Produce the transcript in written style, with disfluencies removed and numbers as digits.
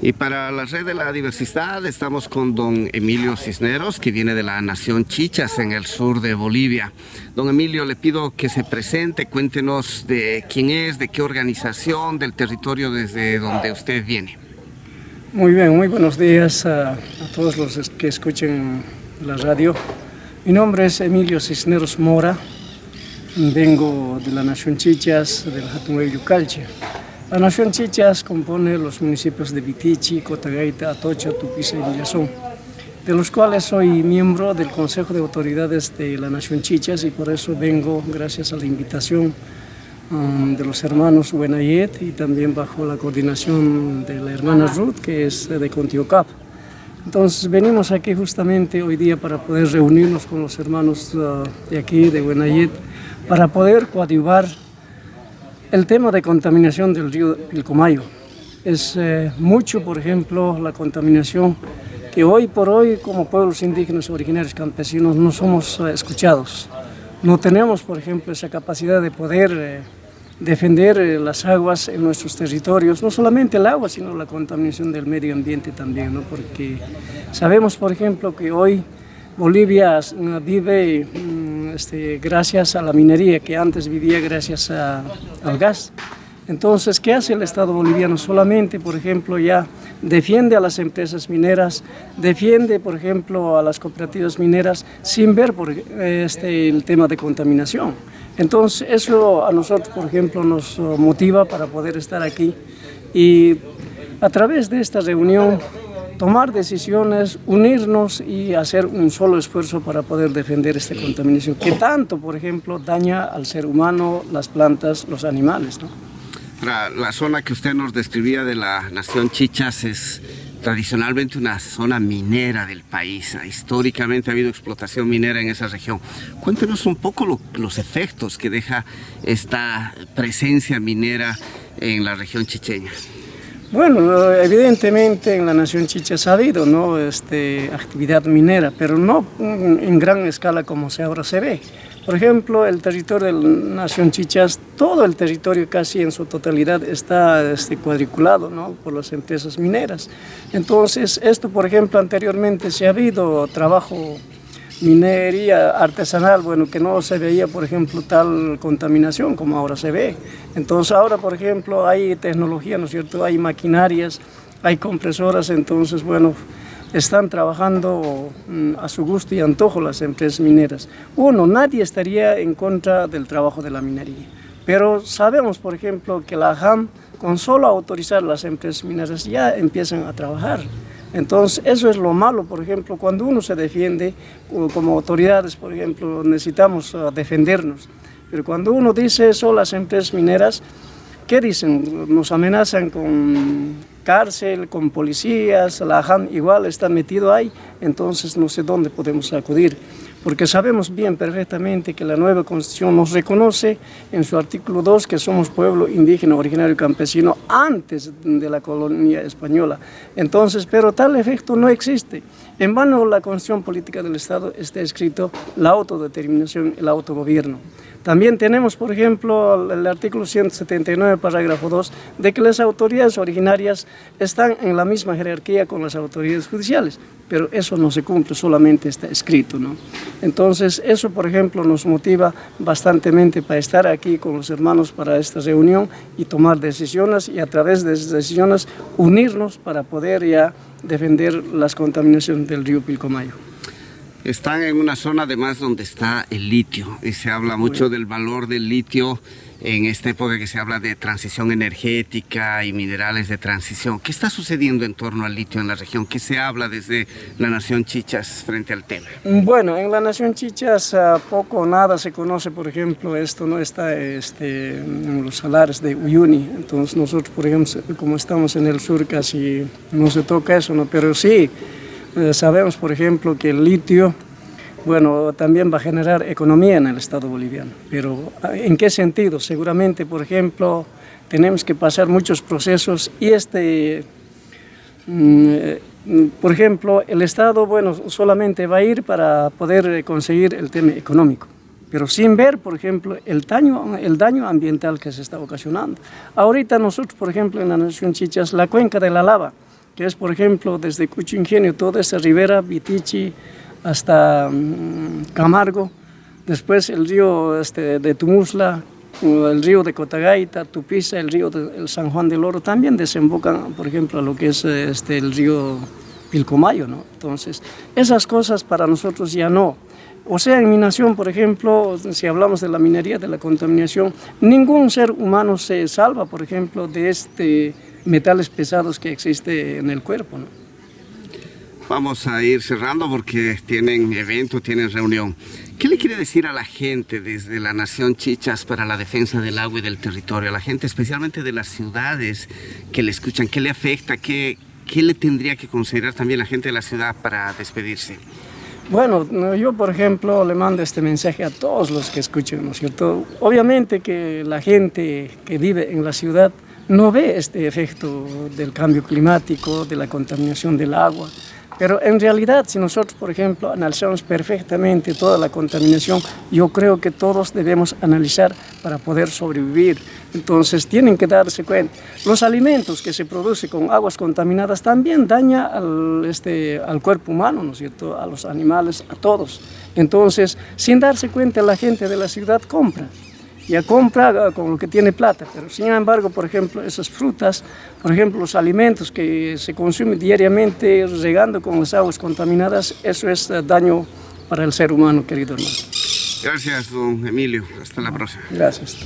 Y para la Red de la Diversidad estamos con don Emilio Cisneros, que viene de la Nación Chichas en el sur de Bolivia. Don Emilio, le pido que se presente, cuéntenos de quién es, de qué organización, del territorio desde donde usted viene. Muy bien, muy buenos días a todos los que escuchen la radio. Mi nombre es Emilio Cisneros Mora, vengo de la Nación Chichas del Hatunwey Yucalche. La Nación Chichas compone los municipios de Vitichi, Cotagaita, Atocha, Tupiza y Villazón, de los cuales soy miembro del Consejo de Autoridades de la Nación Chichas y por eso vengo gracias a la invitación de los hermanos Buenayet y también bajo la coordinación de la hermana Ruth, que es de Contiocap. Entonces venimos aquí justamente hoy día para poder reunirnos con los hermanos de aquí, de Buenayet, para poder coadyuvar el tema de contaminación del río Pilcomayo. Es mucho, por ejemplo, la contaminación que hoy por hoy como pueblos indígenas originarios campesinos no somos escuchados. No tenemos, por ejemplo, esa capacidad de poder defender las aguas en nuestros territorios, no solamente el agua, sino la contaminación del medio ambiente también, ¿no? Porque sabemos, por ejemplo, que hoy Bolivia vive gracias a la minería, que antes vivía gracias al gas. Entonces, ¿qué hace el Estado boliviano? Solamente, por ejemplo, ya defiende a las empresas mineras, defiende, por ejemplo, a las cooperativas mineras, sin ver el tema de contaminación. Entonces, eso a nosotros, por ejemplo, nos motiva para poder estar aquí y a través de esta reunión tomar decisiones, unirnos y hacer un solo esfuerzo para poder defender esta contaminación que tanto, por ejemplo, daña al ser humano, las plantas, los animales, ¿no? La zona que usted nos describía de la Nación Chichas es tradicionalmente una zona minera del país. Históricamente ha habido explotación minera en esa región. Cuéntenos un poco los efectos que deja esta presencia minera en la región chicheña. Bueno, evidentemente en la Nación Chichas ha habido, ¿no? Actividad minera, pero no en gran escala como ahora se ve. Por ejemplo, el territorio de la Nación Chichas, todo el territorio casi en su totalidad está cuadriculado, ¿no? Por las empresas mineras. Entonces, esto, por ejemplo, anteriormente sí ha habido trabajo, minería artesanal, bueno, que no se veía, por ejemplo, tal contaminación como ahora se ve. Entonces, ahora, por ejemplo, hay tecnología, ¿no es cierto? Hay maquinarias, hay compresoras, entonces, bueno, están trabajando a su gusto y antojo las empresas mineras. Nadie estaría en contra del trabajo de la minería, pero sabemos, por ejemplo, que la AJAM, con solo autorizar las empresas mineras, ya empiezan a trabajar. Entonces, eso es lo malo, por ejemplo, cuando uno se defiende, como autoridades, por ejemplo, necesitamos defendernos. Pero cuando uno dice eso, las empresas mineras, ¿qué dicen? Nos amenazan con cárcel, con policías, la AJAM igual está metido ahí, entonces no sé dónde podemos acudir. Porque sabemos bien perfectamente que la nueva Constitución nos reconoce en su artículo 2 que somos pueblo indígena, originario campesino antes de la colonia española. Entonces, pero tal efecto no existe. En vano la Constitución Política del Estado está escrito la autodeterminación, el autogobierno. También tenemos, por ejemplo, el artículo 179, parágrafo 2, de que las autoridades originarias están en la misma jerarquía con las autoridades judiciales, pero eso no se cumple, solamente está escrito, ¿no? Entonces, eso, por ejemplo, nos motiva bastantemente para estar aquí con los hermanos para esta reunión y tomar decisiones y a través de esas decisiones unirnos para poder ya defender las contaminaciones del río Pilcomayo. Están en una zona además donde está el litio y se habla mucho del valor del litio en esta época que se habla de transición energética y minerales de transición. ¿Qué está sucediendo en torno al litio en la región? ¿Qué se habla desde la Nación Chichas frente al tema? Bueno, en la Nación Chichas poco o nada se conoce, por ejemplo, esto no está en los salares de Uyuni. Entonces nosotros, por ejemplo, como estamos en el sur, casi no se toca eso, ¿no? Pero sí, sabemos, por ejemplo, que el litio, bueno, también va a generar economía en el Estado boliviano. Pero ¿en qué sentido? Seguramente, por ejemplo, tenemos que pasar muchos procesos y por ejemplo, el Estado, bueno, solamente va a ir para poder conseguir el tema económico, pero sin ver, por ejemplo, el daño ambiental que se está ocasionando. Ahorita nosotros, por ejemplo, en la Nación Chichas, la cuenca de la lava, que es, por ejemplo, desde Cuchingenio, toda esa ribera, Vitichi, hasta Camargo, después el río de Tumusla, el río de Cotagaita, Tupiza, el río del San Juan del Oro, también desembocan, por ejemplo, a lo que es el río Pilcomayo, ¿no? Entonces, esas cosas para nosotros ya no. O sea, en mi nación, por ejemplo, si hablamos de la minería, de la contaminación, ningún ser humano se salva, por ejemplo, de metales pesados que existe en el cuerpo, ¿no? Vamos a ir cerrando porque tienen evento, tienen reunión. ¿Qué le quiere decir a la gente desde la Nación Chichas para la defensa del agua y del territorio? A la gente, especialmente de las ciudades que le escuchan, ¿qué le afecta? ¿Qué le tendría que considerar también la gente de la ciudad para despedirse? Bueno, yo por ejemplo le mando este mensaje a todos los que escuchen, ¿no es cierto? Obviamente que la gente que vive en la ciudad no ve este efecto del cambio climático, de la contaminación del agua, pero en realidad si nosotros por ejemplo analizamos perfectamente toda la contaminación, yo creo que todos debemos analizar para poder sobrevivir. Entonces tienen que darse cuenta, los alimentos que se producen con aguas contaminadas también dañan al cuerpo humano, ¿no es cierto?, a los animales, a todos. Entonces, sin darse cuenta, la gente de la ciudad compra. Ya compra con lo que tiene plata, pero sin embargo, por ejemplo, esas frutas, por ejemplo, los alimentos que se consumen diariamente regando con las aguas contaminadas, eso es daño para el ser humano, querido hermano. Gracias, don Emilio. Hasta la próxima. Gracias.